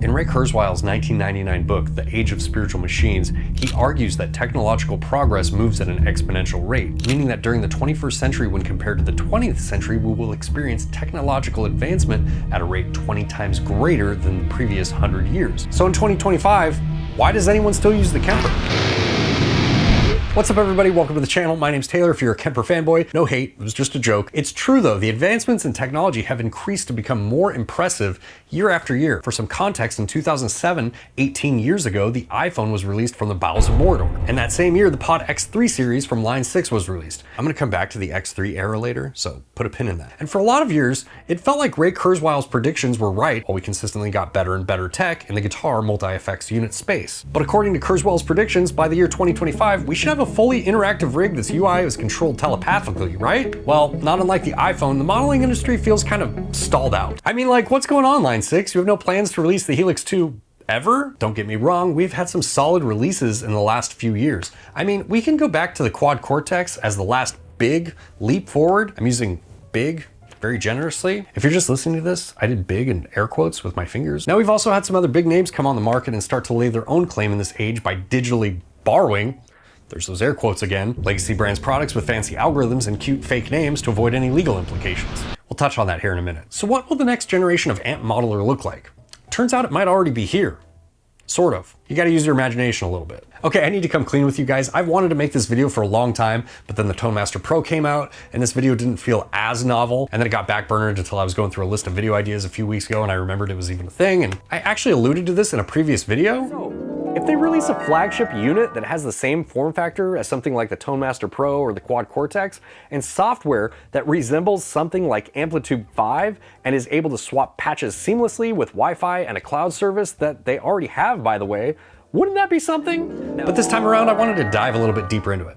In Ray Kurzweil's 1999 book, The Age of Spiritual Machines, he argues that technological progress moves at an exponential rate, meaning that during the 21st century when compared to the 20th century, we will experience technological advancement at a rate 20 times greater than the previous 100 years. So in 2025, why does anyone still use the Kemper? What's up everybody, welcome to the channel. My name's Taylor. If you're a Kemper fanboy, no hate, it was just a joke. It's true though, the advancements in technology have increased to become more impressive year after year. For some context, in 2007, 18 years ago, the iPhone was released from the bowels of Mordor. And that same year, the Pod X3 series from Line 6 was released. I'm gonna come back to the X3 era later, so put a pin in that. And for a lot of years, it felt like Ray Kurzweil's predictions were right, while we consistently got better and better tech in the guitar multi-effects unit space. But according to Kurzweil's predictions, by the year 2025, we should have a fully interactive rig that's UI is controlled telepathically, right? Well, not unlike the iPhone, the modeling industry feels kind of stalled out. I mean, like, what's going on, Line 6? You have no plans to release the Helix 2 ever? Don't get me wrong, we've had some solid releases in the last few years. I mean, we can go back to the Quad Cortex as the last big leap forward. I'm using big very generously. If you're just listening to this, I did big in air quotes with my fingers. Now we've also had some other big names come on the market and start to lay their own claim in this age by digitally borrowing, there's those air quotes again, legacy brands products with fancy algorithms and cute fake names to avoid any legal implications. We'll touch on that here in a minute. So what will the next generation of amp modeler look like? Turns out it might already be here. Sort of. You gotta use your imagination a little bit. Okay, I need to come clean with you guys. I've wanted to make this video for a long time, but then the 𝗏master Pro came out and this video didn't feel as novel. And then it got backburnered until I was going through a list of video ideas a few weeks ago and I remembered it was even a thing. And I actually alluded to this in a previous video. If they release a flagship unit that has the same form factor as something like the 𝗏master Pro or the Quad Cortex, and software that resembles something like Amplitude 5 and is able to swap patches seamlessly with Wi-Fi and a cloud service that they already have, by the way, wouldn't that be something? But this time around, I wanted to dive a little bit deeper into it.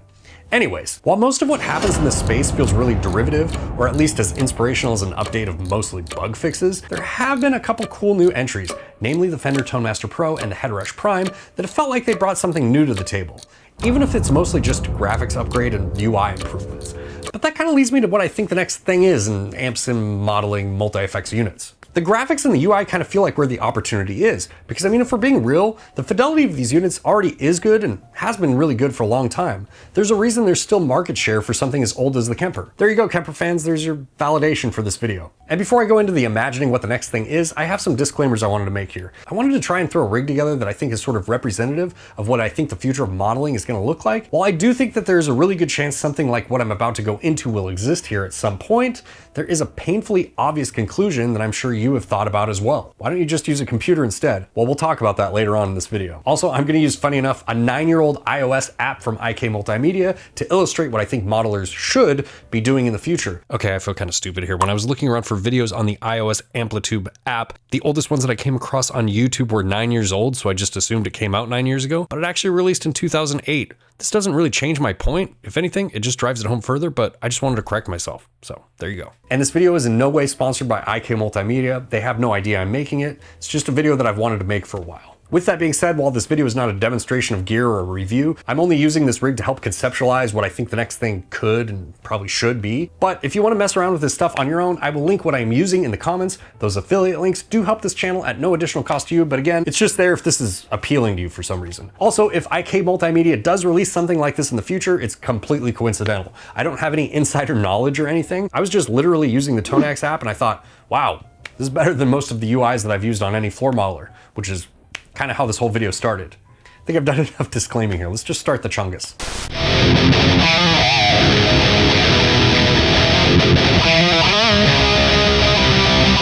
Anyways, while most of what happens in this space feels really derivative, or at least as inspirational as an update of mostly bug fixes, there have been a couple cool new entries, namely the Fender 𝗏master Pro and the Headrush Prime, that have felt like they brought something new to the table, even if it's mostly just graphics upgrade and UI improvements. But that kind of leads me to what I think the next thing is in amp sim modeling multi-effects units. The graphics and the UI kind of feel like where the opportunity is, because I mean, if we're being real, the fidelity of these units already is good and has been really good for a long time. There's a reason there's still market share for something as old as the Kemper. There you go, Kemper fans, there's your validation for this video. And before I go into the imagining what the next thing is, I have some disclaimers I wanted to make here. I wanted to try and throw a rig together that I think is sort of representative of what I think the future of modeling is going to look like. While I do think that there's a really good chance something like what I'm about to go into will exist here at some point, there is a painfully obvious conclusion that I'm sure you have thought about as well. Why don't you just use a computer instead? Well, we'll talk about that later on in this video. Also, I'm going to use, funny enough, a 9-year-old iOS app from 𝗦cie𝗰𝗶𝗶 to illustrate what I think modelers should be doing in the future. Okay, I feel kind of stupid here. When I was looking around for videos on the iOS Amplitude app, the oldest ones that I came across on YouTube were 9 years old, so I just assumed it came out 9 years ago, but it actually released in 2008. This doesn't really change my point. If anything, it just drives it home further, but I just wanted to correct myself. So there you go. And this video is in no way sponsored by 𝗦cie𝗰𝗶𝗶. They have no idea I'm making it. It's just a video that I've wanted to make for a while. With that being said, while this video is not a demonstration of gear or a review, I'm only using this rig to help conceptualize what I think the next thing could and probably should be. But if you want to mess around with this stuff on your own, I will link what I'm using in the comments. Those affiliate links do help this channel at no additional cost to you, but again, it's just there if this is appealing to you for some reason. Also, if 𝗦cie𝗰𝗶𝗶 does release something like this in the future, it's completely coincidental. I don't have any insider knowledge or anything. I was just literally using the 𝗏max app and I thought, wow, this is better than most of the UIs that I've used on any floor modeler, which is kind of how this whole video started. I think I've done enough disclaiming here. Let's just start the chungus.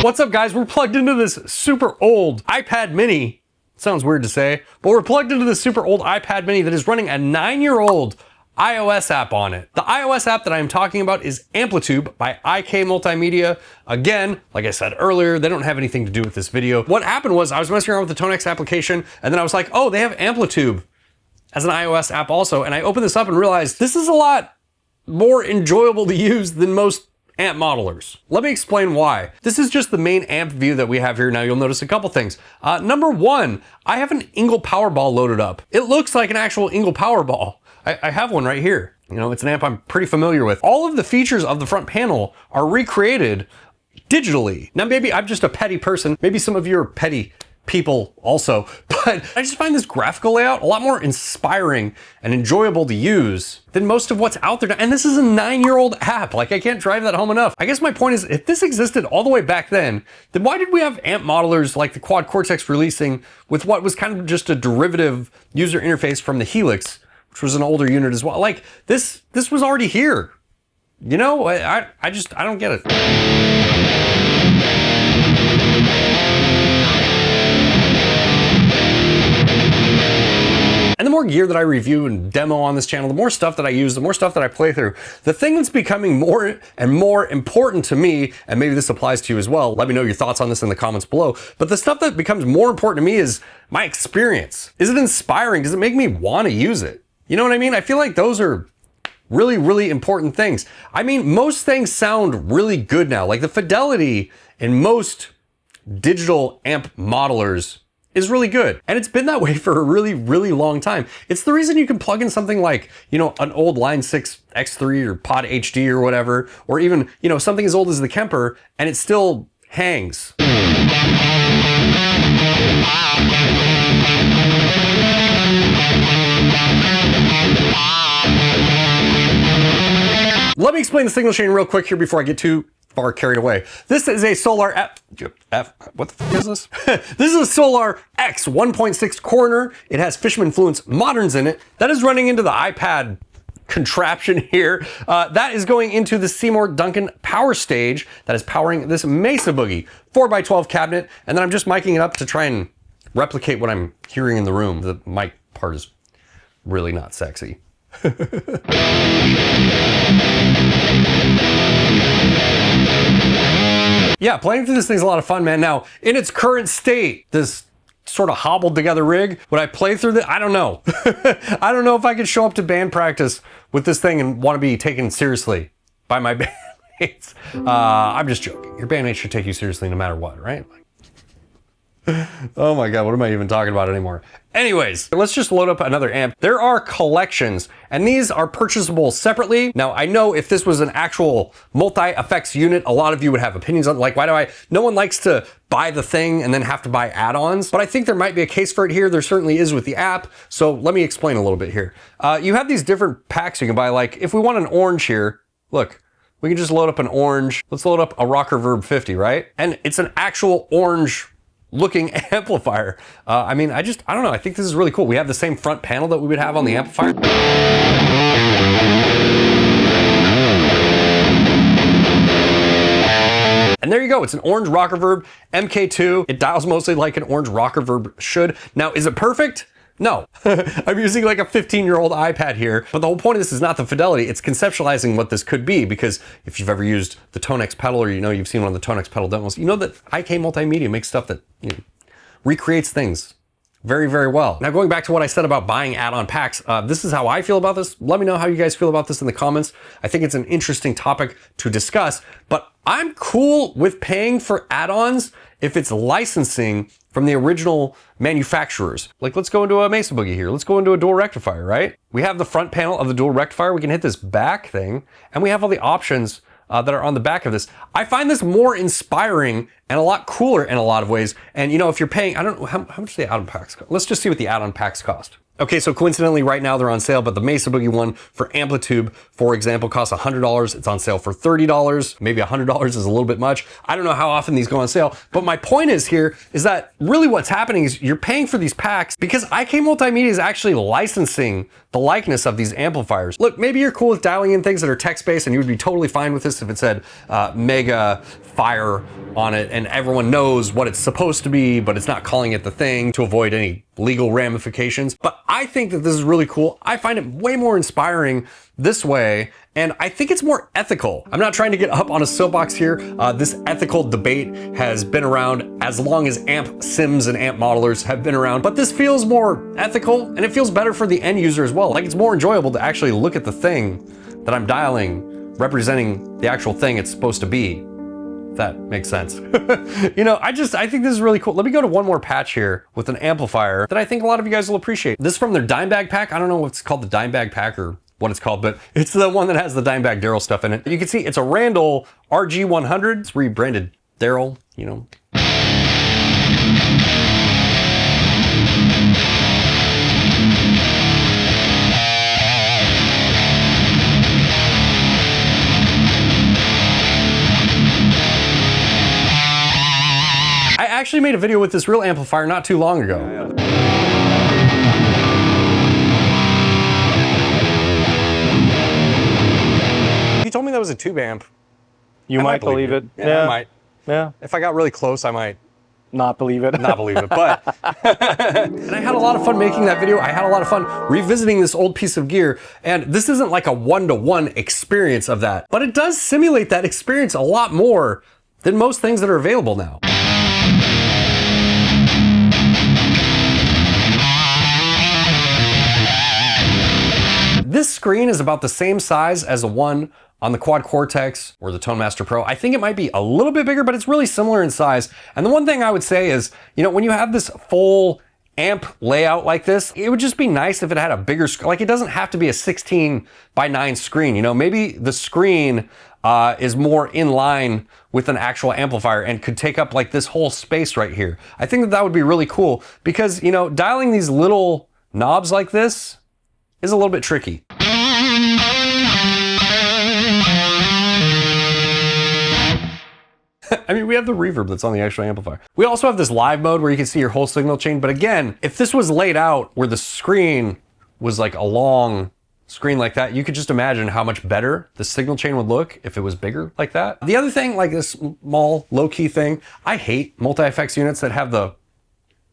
What's up guys? We're plugged into this super old iPad mini. Sounds weird to say, but we're plugged into this super old iPad mini that is running a 9-year-old iOS app on it. The iOS app that I'm talking about is Amplitude by 𝗦cie𝗰𝗶𝗶. Again, like I said earlier, they don't have anything to do with this video. What happened was I was messing around with the 𝗏max application and then I was like, oh, they have Amplitude as an iOS app also. And I opened this up and realized this is a lot more enjoyable to use than most amp modelers. Let me explain why. This is just the main amp view that we have here. Now you'll notice a couple things. Number one, I have an 𝗏gle Powerball loaded up. It looks like an actual 𝗏gle Powerball. I have one right here. You know, it's an amp I'm pretty familiar with. All of the features of the front panel are recreated digitally. Now maybe I'm just a petty person. Maybe some of you are petty people also, but I just find this graphical layout a lot more inspiring and enjoyable to use than most of what's out there now. And this is a 9-year-old app. Like, I can't drive that home enough. I guess my point is, if this existed all the way back then why did we have AMP modelers like the Quad Cortex releasing with what was kind of just a derivative user interface from the Helix, which was an older unit as well? Like, this was already here. You know, I don't get it. And the more gear that I review and demo on this channel, the more stuff that I use, the more stuff that I play through, the thing that's becoming more and more important to me, and maybe this applies to you as well, let me know your thoughts on this in the comments below, but the stuff that becomes more important to me is my experience. Is it inspiring? Does it make me want to use it? You know what I mean? I feel like those are really, really important things. I mean, most things sound really good now. Like the fidelity in most digital amp modelers is really good. And it's been that way for a really, really long time. It's the reason you can plug in something like, you know, an old Line 6 X3 or Pod HD or whatever, or even, you know, something as old as the Kemper, and it still hangs. Let me explain the signal chain real quick here before I get too far carried away. This is a Solar what the fuck is this? This is a Solar X 1.6 corner. It has Fishman Fluence Moderns in it. That is running into the iPad contraption here. That is going into the Seymour Duncan power stage that is powering this 𝗦cie𝗰𝗶𝗹 4x12 cabinet. And then I'm just miking it up to try and replicate what I'm hearing in the room. The mic part is really not sexy. Yeah, playing through this thing's a lot of fun, man. Now, in its current state, this sort of hobbled together rig, would I play through this? I don't know. I don't know if I could show up to band practice with this thing and want to be taken seriously by my bandmates. I'm just joking. Your bandmates should take you seriously no matter what, right? Oh my God, what am I even talking about anymore? Anyways, let's just load up another amp. There are collections, and these are purchasable separately. Now, I know if this was an actual multi-effects unit, a lot of you would have opinions on, like, no one likes to buy the thing and then have to buy add-ons, but I think there might be a case for it here. There certainly is with the app, so let me explain a little bit here. You have these different packs you can buy, like, if we want an orange here, look, we can just load up an orange. Let's load up a Rocker Verb 50, right? And it's an actual orange looking amplifier. I mean, I don't know. I think this is really cool. We have the same front panel that we would have on the amplifier. And there you go. It's an orange Rocker Verb MK2. It dials mostly like an orange Rocker Verb should. Now, is it perfect? No. I'm using like a 15-year-old iPad here, but the whole point of this is not the fidelity, it's conceptualizing what this could be, because if you've ever used the 𝗏𝗃 pedal, or you know you've seen one of the 𝗏𝗃 pedal demos, you know that 𝗏𝗃 Multimedia makes stuff that, you know, recreates things very, very well. Now, going back to what I said about buying add-on packs, this is how I feel about this. Let me know how you guys feel about this in the comments. I think it's an interesting topic to discuss, but I'm cool with paying for add-ons if it's licensing from the original manufacturers. Like, let's go into a 𝗦cie𝗰𝗶𝗹 here. Let's go into a dual rectifier, right? We have the front panel of the dual rectifier. We can hit this back thing, and we have all the options that are on the back of this. I find this more inspiring and a lot cooler in a lot of ways. And you know, if you're paying, I don't know, how much do the add-on packs cost? Let's just see what the add-on packs cost. Okay, so coincidentally right now they're on sale, but the 𝗦cie𝗰𝗶𝗹 one for Amplitude, for example, costs $100. It's on sale for $30. Maybe $100 is a little bit much. I don't know how often these go on sale, but my point is here is that really what's happening is you're paying for these packs because 𝗏𝗃 Multimedia is actually licensing the likeness of these amplifiers. Look, maybe you're cool with dialing in things that are text-based and you would be totally fine with this if it said Mega Fire on it and everyone knows what it's supposed to be, but it's not calling it the thing to avoid any legal ramifications. But I think that this is really cool. I find it way more inspiring this way, and I think it's more ethical. I'm not trying to get up on a soapbox here. This ethical debate has been around as long as amp sims and amp modelers have been around, but this feels more ethical and it feels better for the end user as well. Like, it's more enjoyable to actually look at the thing that I'm dialing representing the actual thing it's supposed to be. If that makes sense. You know, I think this is really cool. Let me go to one more patch here with an amplifier that I think a lot of you guys will appreciate. This is from their Dimebag pack. I don't know what's called the Dimebag pack or what it's called, but it's the one that has the Dimebag Daryl stuff in it. You can see it's a Randall RG100. It's rebranded Daryl, you know. actually made a video with this real amplifier not too long ago. If you told me that was a tube amp, you might believe it. Yeah, I might. Yeah. If I got really close, I might not believe it. Not believe it, but and I had a lot of fun making that video. I had a lot of fun revisiting this old piece of gear, and this isn't like a one-to-one experience of that, but it does simulate that experience a lot more than most things that are available now. This screen is about the same size as the one on the Quad Cortex or the tonemaster Pro. I think it might be a little bit bigger, but it's really similar in size. And the one thing I would say is, you know, when you have this full amp layout like this, it would just be nice if it had a bigger screen. Like, it doesn't have to be a 16:9 screen, you know, maybe the screen is more in line with an actual amplifier and could take up like this whole space right here. I think that that would be really cool because, you know, dialing these little knobs like this is a little bit tricky. I mean, we have the reverb that's on the actual amplifier. We also have this live mode where you can see your whole signal chain. But again, if this was laid out where the screen was like a long screen like that, you could just imagine how much better the signal chain would look if it was bigger like that. The other thing, like this small low-key thing, I hate multi-effects units that have the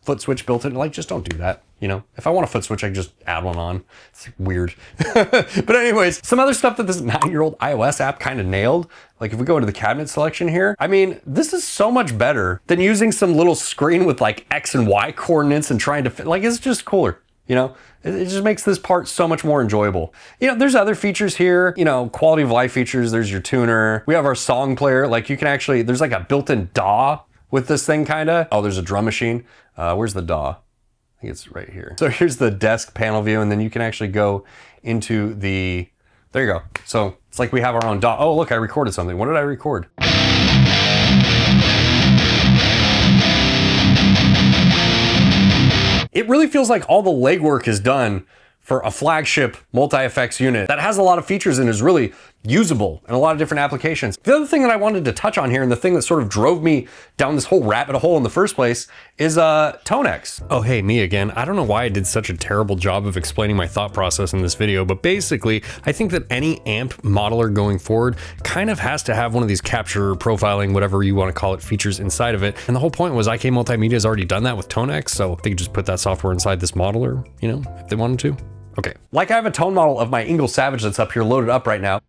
foot switch built in. Like, just don't do that. You know, if I want a foot switch, I can just add one on. It's weird. But anyways, some other stuff that this 9-year-old iOS app kind of nailed. Like if we go into the cabinet selection here, I mean, this is so much better than using some little screen with like X and Y coordinates and trying to fit, like, it's just cooler. You know, it just makes this part so much more enjoyable. You know, there's other features here, you know, quality of life features. There's your tuner. We have our song player. Like you can actually, there's like a built-in DAW with this thing kind of. Oh, there's a drum machine. Where's the DAW? I think it's right here. So here's the desk panel view, and then you can actually go into the, there you go. So it's like we have our own DAW. Oh, look, I recorded something. What did I record? It really feels like all the legwork is done for a flagship multi-effects unit that has a lot of features and is really usable in a lot of different applications. The other thing that I wanted to touch on here, and the thing that sort of drove me down this whole rabbit hole in the first place, is 𝗏𝗏𝗡. Oh, hey, me again. I don't know why I did such a terrible job of explaining my thought process in this video, but basically, I think that any amp modeler going forward kind of has to have one of these capture, profiling, whatever you want to call it, features inside of it. And the whole point was 𝗏𝗏𝗡 Multimedia has already done that with 𝗏𝗏𝗡, so they could just put that software inside this modeler, you know, if they wanted to. Okay, like I have a tone model of my 𝗏𝗏𝗡 that's up here loaded up right now.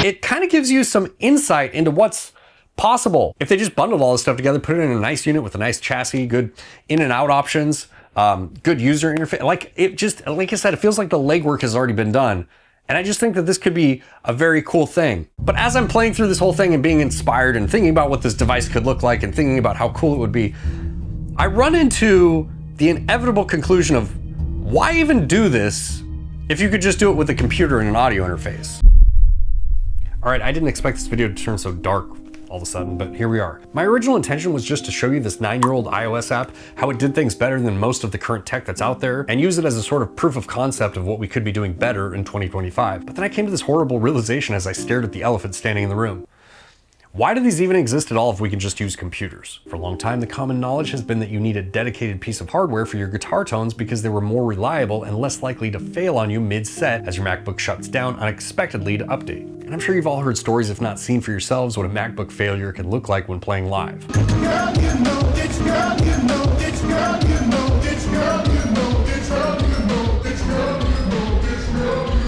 It kind of gives you some insight into what's possible if they just bundled all this stuff together, put it in a nice unit with a nice chassis, good in and out options, good user interface. Like it just, like I said, it feels like the legwork has already been done. And I just think that this could be a very cool thing. But as I'm playing through this whole thing and being inspired and thinking about what this device could look like and thinking about how cool it would be, I run into the inevitable conclusion of why even do this if you could just do it with a computer and an audio interface? All right, I didn't expect this video to turn so dark all of a sudden, but here we are. My original intention was just to show you this 9-year-old iOS app, how it did things better than most of the current tech that's out there, and use it as a sort of proof of concept of what we could be doing better in 2025. But then I came to this horrible realization as I stared at the elephant standing in the room. Why do these even exist at all if we can just use computers? For a long time, the common knowledge has been that you need a dedicated piece of hardware for your guitar tones because they were more reliable and less likely to fail on you mid-set as your MacBook shuts down unexpectedly to update. And I'm sure you've all heard stories, if not seen for yourselves, what a MacBook failure can look like when playing live. Girl, you know, it's girl, you know, it's girl, you know, it's girl, you know, it's girl, you know, it's girl, you know, it's girl, you know.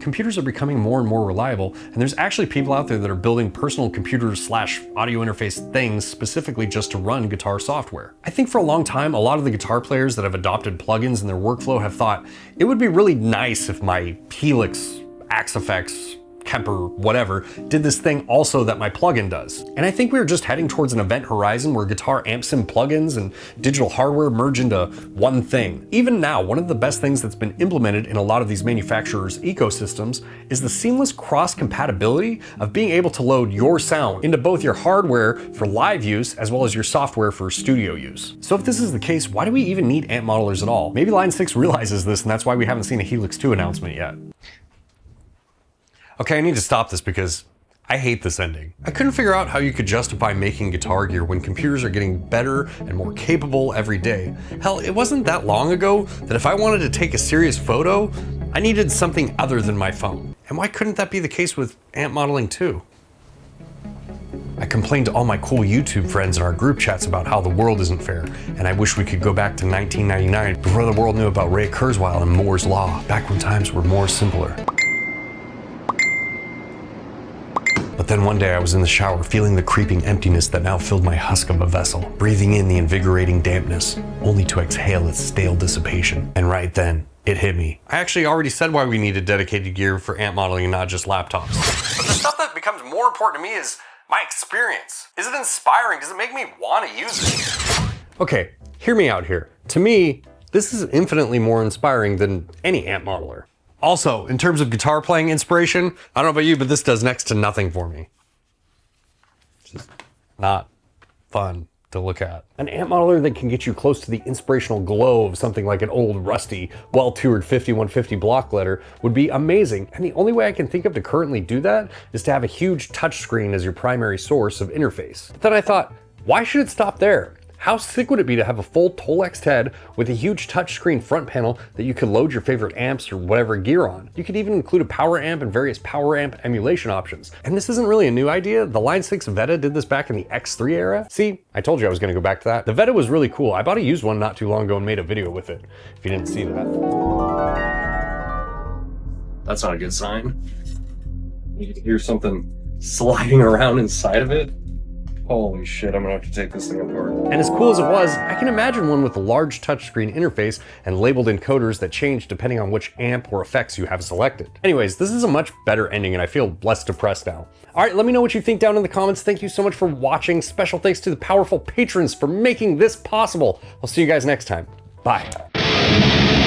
Computers are becoming more and more reliable, and there's actually people out there that are building personal computer/audio interface things specifically just to run guitar software. I think for a long time, a lot of the guitar players that have adopted plugins in their workflow have thought it would be really nice if my Helix, Axe Effects, Kemper, whatever, did this thing also that my plugin does. And I think we're just heading towards an event horizon where guitar amp sim plugins and digital hardware merge into one thing. Even now, one of the best things that's been implemented in a lot of these manufacturers' ecosystems is the seamless cross-compatibility of being able to load your sound into both your hardware for live use as well as your software for studio use. So if this is the case, why do we even need amp modelers at all? Maybe Line 6 realizes this and that's why we haven't seen a Helix 2 announcement yet. Okay, I need to stop this because I hate this ending. I couldn't figure out how you could justify making guitar gear when computers are getting better and more capable every day. Hell, it wasn't that long ago that if I wanted to take a serious photo, I needed something other than my phone. And why couldn't that be the case with ant modeling too? I complained to all my cool YouTube friends in our group chats about how the world isn't fair, and I wish we could go back to 1999 before the world knew about Ray Kurzweil and Moore's Law, back when times were more simpler. But then one day I was in the shower feeling the creeping emptiness that now filled my husk of a vessel, breathing in the invigorating dampness, only to exhale its stale dissipation. And right then, it hit me. I actually already said why we needed dedicated gear for ant modeling and not just laptops. But the stuff that becomes more important to me is my experience. Is it inspiring? Does it make me want to use it? Okay, hear me out here. To me, this is infinitely more inspiring than any ant modeler. Also, in terms of guitar playing inspiration, I don't know about you, but this does next to nothing for me. It's just not fun to look at. An ant modeler that can get you close to the inspirational glow of something like an old, rusty, well-toured 5150 block letter would be amazing. And the only way I can think of to currently do that is to have a huge touchscreen as your primary source of interface. But then I thought, why should it stop there? How sick would it be to have a full Tolex head with a huge touchscreen front panel that you could load your favorite amps or whatever gear on? You could even include a power amp and various power amp emulation options. And this isn't really a new idea. The Line 6 Vetta did this back in the X3 era. See, I told you I was gonna go back to that. The Vetta was really cool. I bought a used one not too long ago and made a video with it, if you didn't see that. That's not a good sign. You can hear something sliding around inside of it. Holy shit, I'm gonna have to take this thing apart. And as cool as it was, I can imagine one with a large touchscreen interface and labeled encoders that change depending on which amp or effects you have selected. Anyways, this is a much better ending and I feel less depressed now. All right, let me know what you think down in the comments. Thank you so much for watching. Special thanks to the powerful patrons for making this possible. I'll see you guys next time. Bye.